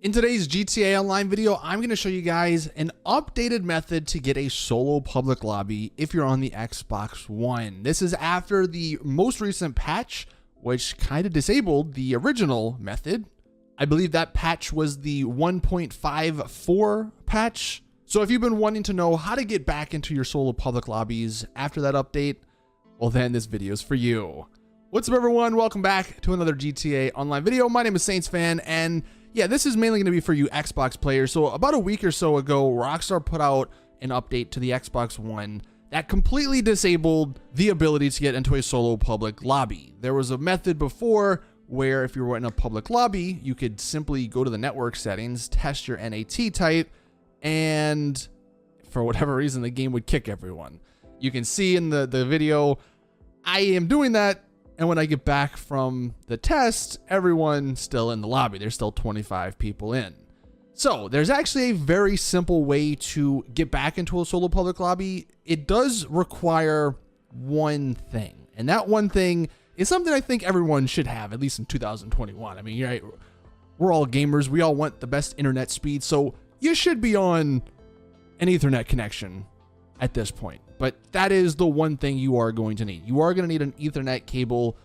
In today's GTA Online video, I'm going to show you guys an updated method to get a solo public lobby if you're on the Xbox One. This is after the most recent patch, which kind of disabled the original method. I believe that patch was the 1.54 patch. So if you've been wanting to know how to get back into your solo public lobbies after that update, well then this video is for you. What's up everyone? Welcome back to another GTA Online video. My name is Saintsfan, and yeah, this is mainly going to be for you Xbox players. So about a week or so ago, Rockstar put out an update to the Xbox One that completely disabled the ability to get into a solo public lobby. There was a method before where if you were in a public lobby, you could simply go to the network settings, test your NAT type, and for whatever reason, the game would kick everyone. You can see in the video, I am doing that. And when I get back from the test, everyone's still in the lobby. There's still 25 people in. So there's actually a very simple way to get back into a solo public lobby. It does require one thing. And that one thing is something I think everyone should have, at least in 2021. I mean, right, we're all gamers. We all want the best internet speed. So you should be on an Ethernet connection at this point. But that is the one thing you are going to need. You are going to need an Ethernet cable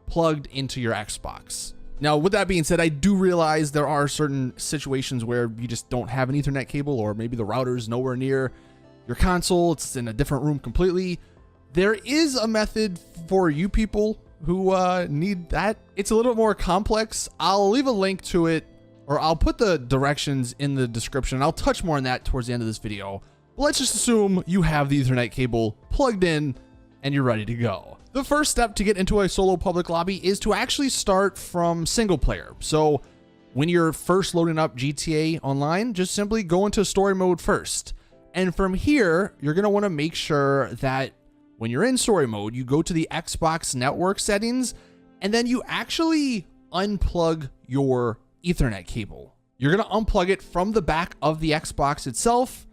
plugged into your Xbox. Now, with that being said, I do realize there are certain situations where you just don't have an Ethernet cable, or maybe the router's nowhere near your console. It's in a different room completely. There is a method for you people who need that. It's a little bit more complex. I'll leave a link to it, or I'll put the directions in the description. I'll touch more on that towards the end of this video. Let's just assume you have the Ethernet cable plugged in and you're ready to go. The first step to get into a solo public lobby is to actually start from single player. So when you're first loading up GTA Online, just simply go into story mode first. And from here, you're going to want to make sure that when you're in story mode, you go to the Xbox network settings and then you actually unplug your Ethernet cable. You're going to unplug it from the back of the Xbox itself.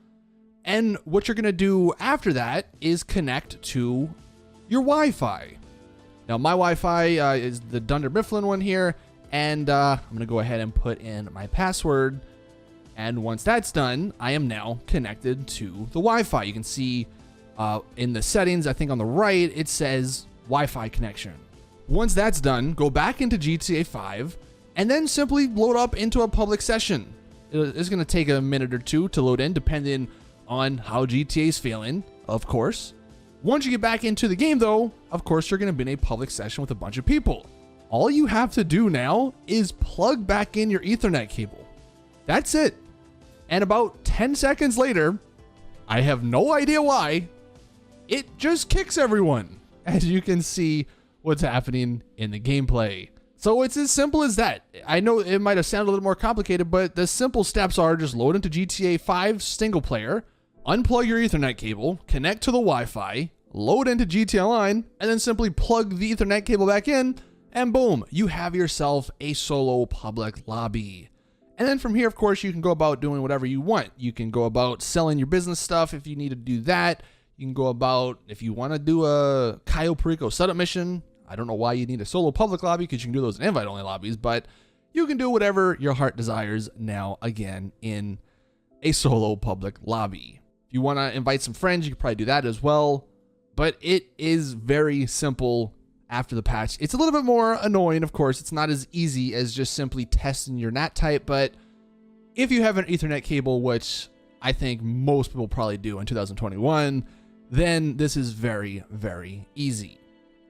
And what you're going to do after that is connect to your Wi-Fi. Now, my Wi-Fi is the Dunder Mifflin one here. And I'm going to go ahead and put in my password. And once that's done, I am now connected to the Wi-Fi. You can see in the settings, I think on the right, it says Wi-Fi connection. Once that's done, go back into GTA 5 and then simply load up into a public session. It's going to take a minute or two to load in, depending on how GTA is feeling, of course. Once you get back into the game though, of course, you're going to be in a public session with a bunch of people. All you have to do now is plug back in your Ethernet cable. That's it. And about 10 seconds later, I have no idea why, it just kicks everyone, as you can see what's happening in the gameplay. So it's as simple as that. I know it might have sounded a little more complicated, but the simple steps are just load into GTA 5 single player, unplug your Ethernet cable, connect to the Wi-Fi, load into GTA Online, and then simply plug the Ethernet cable back in, and boom, you have yourself a solo public lobby. And then from here, of course, you can go about doing whatever you want. You can go about selling your business stuff if you need to do that. You can go about, if you want to do a Cayo Perico setup mission. I don't know why you need a solo public lobby, because you can do those in invite-only lobbies, but you can do whatever your heart desires now, again, in a solo public lobby. If you want to invite some friends, you can probably do that as well, but it is very simple after the patch. It's a little bit more annoying, of course. It's not as easy as just simply testing your NAT type, but if you have an Ethernet cable, which I think most people probably do in 2021, then this is very, very easy.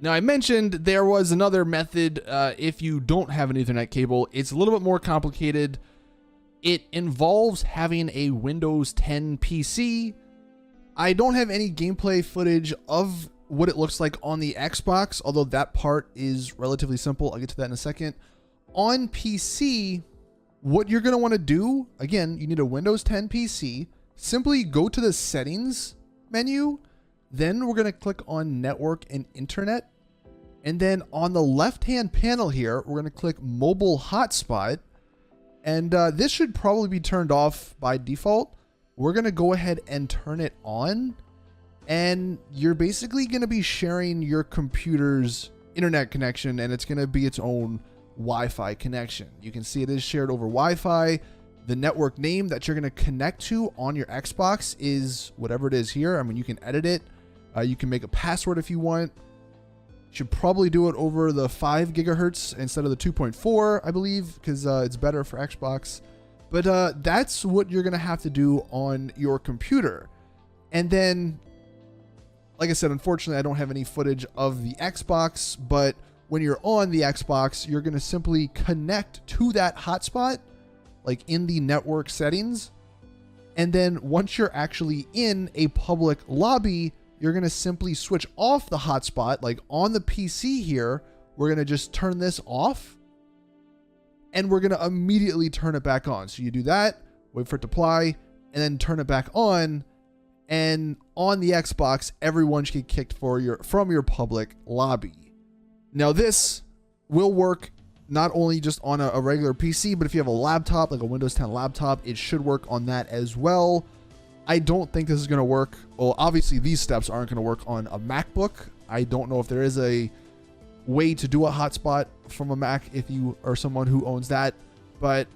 Now, I mentioned there was another method if you don't have an Ethernet cable. It's a little bit more complicated. It involves having a Windows 10 PC. I don't have any gameplay footage of what it looks like on the Xbox, although that part is relatively simple. I'll get to that in a second. On PC, what you're going to want to do, again, you need a Windows 10 PC. Simply go to the settings menu. Then we're going to click on network and internet. And then on the left-hand panel here, we're going to click mobile hotspot. And this should probably be turned off by default. We're going to go ahead and turn it on. And you're basically going to be sharing your computer's internet connection, and it's going to be its own Wi-Fi connection. You can see it is shared over Wi-Fi. The network name that you're going to connect to on your Xbox is whatever it is here. I mean, you can edit it. You can make a password if you want. Should probably do it over the 5 gigahertz instead of the 2.4, I believe, because it's better for Xbox. But that's what you're going to have to do on your computer. And then, like I said, unfortunately, I don't have any footage of the Xbox, but when you're on the Xbox, you're going to simply connect to that hotspot, like in the network settings. And then once you're actually in a public lobby, you're going to simply switch off the hotspot. Like on the PC here, we're going to just turn this off and we're going to immediately turn it back on. So you do that, wait for it to apply, and then turn it back on. And on the Xbox, everyone should get kicked from your public lobby. Now this will work not only just on a regular PC, but if you have a laptop, like a Windows 10 laptop, it should work on that as well. I don't think this is going to work. Well, obviously these steps aren't going to work on a MacBook. I don't know if there is a way to do a hotspot from a Mac if you are someone who owns that, but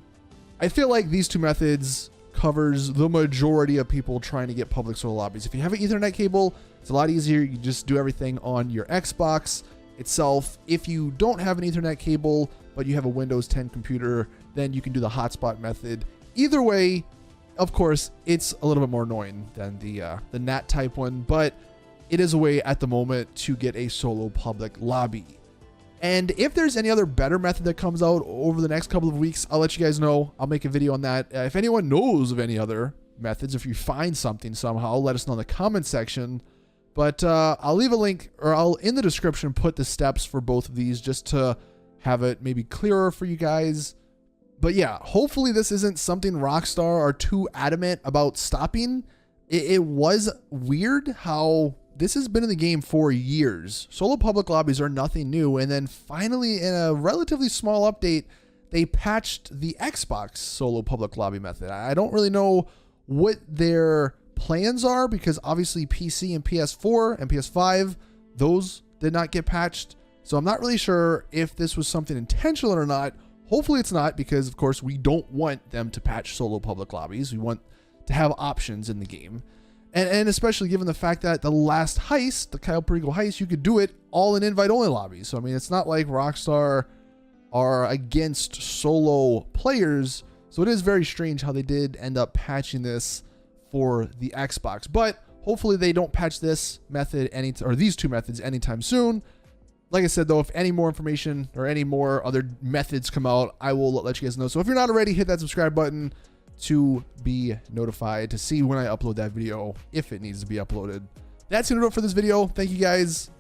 I feel like these two methods covers the majority of people trying to get public solo lobbies. If you have an Ethernet cable, it's a lot easier. You just do everything on your Xbox itself. If you don't have an Ethernet cable, but you have a Windows 10 computer, then you can do the hotspot method. Either way, of course, it's a little bit more annoying than the NAT type one, but it is a way at the moment to get a solo public lobby. And if there's any other better method that comes out over the next couple of weeks, I'll let you guys know. I'll make a video on that. If anyone knows of any other methods, if you find something somehow, let us know in the comment section. But I'll leave a link, or I'll in the description put the steps for both of these just to have it maybe clearer for you guys. But yeah, hopefully this isn't something Rockstar are too adamant about stopping. It was weird how this has been in the game for years. Solo public lobbies are nothing new. And then finally, in a relatively small update, they patched the Xbox solo public lobby method. I don't really know what their plans are, because obviously PC and PS4 and PS5, those did not get patched. So I'm not really sure if this was something intentional or not. Hopefully it's not, because of course we don't want them to patch solo public lobbies. We want to have options in the game. And especially given the fact that the last heist, the Kyle Perico heist, you could do it all in invite-only lobbies. So, I mean, it's not like Rockstar are against solo players. So it is very strange how they did end up patching this for the Xbox. But hopefully they don't patch this method or these two methods anytime soon. Like I said, though, if any more information or any more other methods come out, I will let you guys know. So if you're not already, hit that subscribe button to be notified to see when I upload that video, if it needs to be uploaded. That's going to do it for this video. Thank you guys.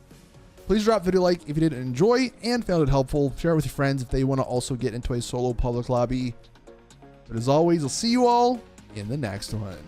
Please drop a video like if you did enjoy and found it helpful. Share it with your friends if they want to also get into a solo public lobby. But as always, I'll see you all in the next one.